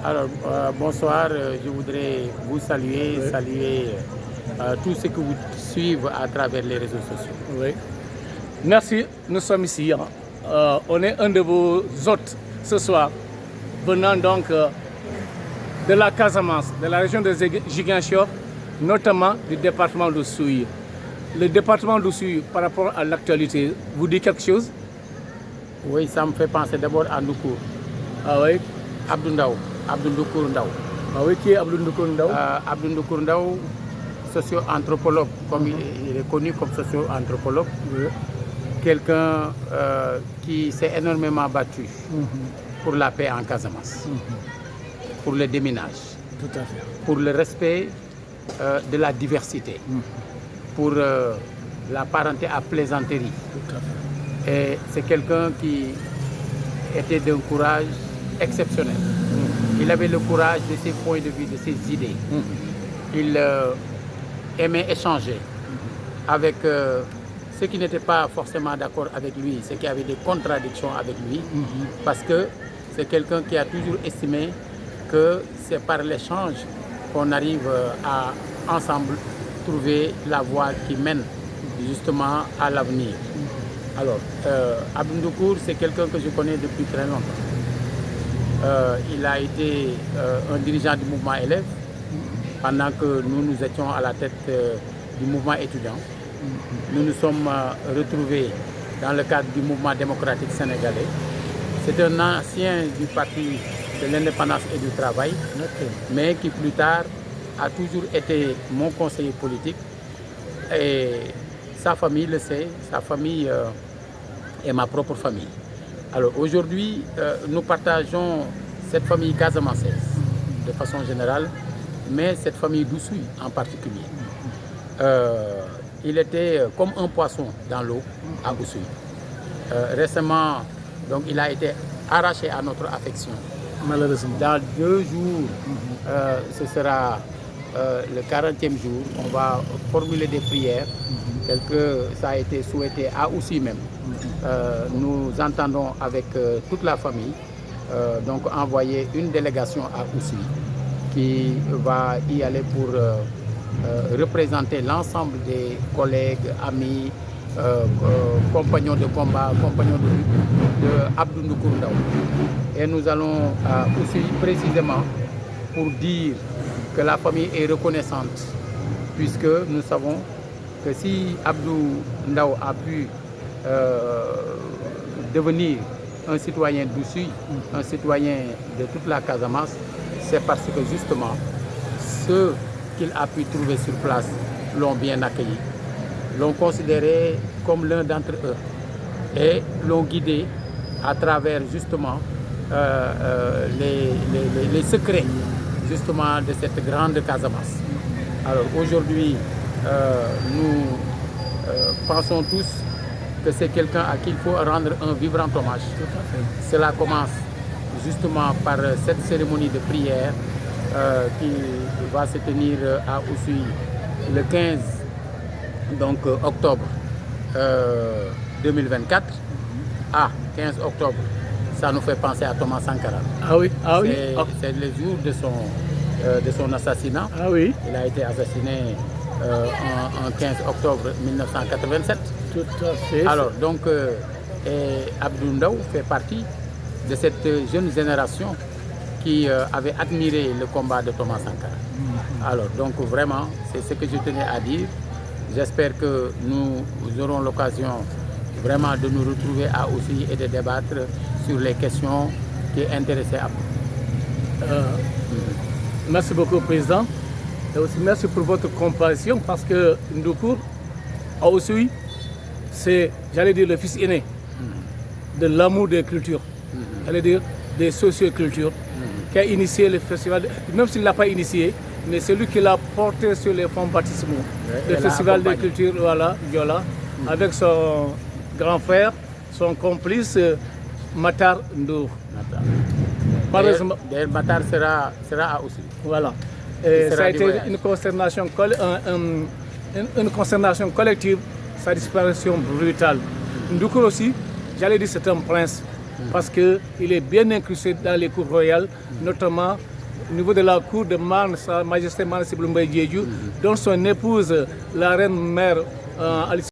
Alors, bonsoir, je voudrais vous saluer, Oui. saluer tous ceux qui vous suivent à travers les réseaux sociaux. Oui. Merci, nous sommes ici. On est un de vos hôtes ce soir, venant donc de la Casamance, de la région de Ziguinchor, notamment du département de Souy. Le département de Souy, par rapport à l'actualité, vous dit quelque chose? Oui, ça me fait penser d'abord à Ndoukour. Ah oui? Abdou Ndaw, Abdou Ndoukour Ndaw. Ah oui, qui est Abdou Ndoukour Ndaw? Abdou Ndoukour Ndaw, socio-anthropologue, comme il est connu comme socio-anthropologue. Oui. Quelqu'un qui s'est énormément battu pour la paix en Casamance, pour le déminage, Tout à fait. pour le respect de la diversité, pour la parenté à plaisanterie. Tout à fait. Et c'est quelqu'un qui était d'un courage exceptionnel. Il avait le courage de ses points de vue, de ses idées. Il aimait échanger avec ceux qui n'étaient pas forcément d'accord avec lui, ceux qui avaient des contradictions avec lui, parce que c'est quelqu'un qui a toujours estimé que c'est par l'échange qu'on arrive à ensemble trouver la voie qui mène justement à l'avenir. Alors, Abdou Ndoukour, c'est quelqu'un que je connais depuis très longtemps. Il a été un dirigeant du mouvement élève pendant que nous étions à la tête du mouvement étudiant. Nous nous sommes retrouvés dans le cadre du mouvement démocratique sénégalais. C'est un ancien du parti de l'indépendance et du travail, mais qui plus tard a toujours été mon conseiller politique. Et sa famille le sait, sa famille est ma propre famille. Alors aujourd'hui, nous partageons cette famille casamançaise de façon générale, mais cette famille d'Oussouye en particulier. Il était comme un poisson dans l'eau à Oussouye. Récemment, donc, il a été arraché à notre affection. Malheureusement. Dans 2 jours, ce sera le 40e jour. On va formuler des prières, tel que ça a été souhaité à Oussouye même. Nous entendons avec toute la famille donc envoyer une délégation à Oussouye qui va y aller pour représenter l'ensemble des collègues, amis, compagnons de combat, compagnons de lutte de Abdou Ndoukour Ndaw. Et nous allons à Oussouye précisément pour dire que la famille est reconnaissante, puisque nous savons que si Abdou Ndaw a pu devenir un citoyen d'Oussouye, un citoyen de toute la Casamance, c'est parce que justement ceux qu'il a pu trouver sur place l'ont bien accueilli, l'ont considéré comme l'un d'entre eux et l'ont guidé à travers justement les secrets justement de cette grande Casamance. Alors aujourd'hui, nous pensons tous que c'est quelqu'un à qui il faut rendre un vibrant hommage. Tout à fait. Cela commence justement par cette cérémonie de prière qui va se tenir à Oussouye le 15 donc, octobre 2024. 15 octobre, ça nous fait penser à Thomas Sankara. Ah oui, ah oui. C'est le jour de son assassinat. Ah oui. Il a été assassiné en 15 octobre 1987. Tout à fait. Alors, donc, Abdou Ndaw fait partie de cette jeune génération qui avait admiré le combat de Thomas Sankara. Alors, donc, vraiment, c'est ce que je tenais à dire. J'espère que nous aurons l'occasion vraiment de nous retrouver à Oussouye et de débattre sur les questions qui intéressaient Abdou. Merci beaucoup, Président. Et aussi merci pour votre compassion parce que Ndoukour, à Oussouye, c'est, j'allais dire, le fils aîné de l'amour des cultures, j'allais dire des sociocultures, qui a initié le festival, même s'il ne l'a pas initié, mais c'est lui qui l'a porté sur les fonds baptismaux. Le festival des cultures, voilà, Viola, avec son grand frère, son complice, Matar Ndour. D'ailleurs, Matar sera à Oussouye. Voilà. Et ça a été une consternation collective, sa disparition brutale. Ndoukour aussi, j'allais dire c'est un prince. parce qu'il est bien incrusté dans les cours royales, notamment au niveau de la cour de Marne, Sa Majesté Marne Siblu Mbaye Diédhiou, dont son épouse, la reine mère Alice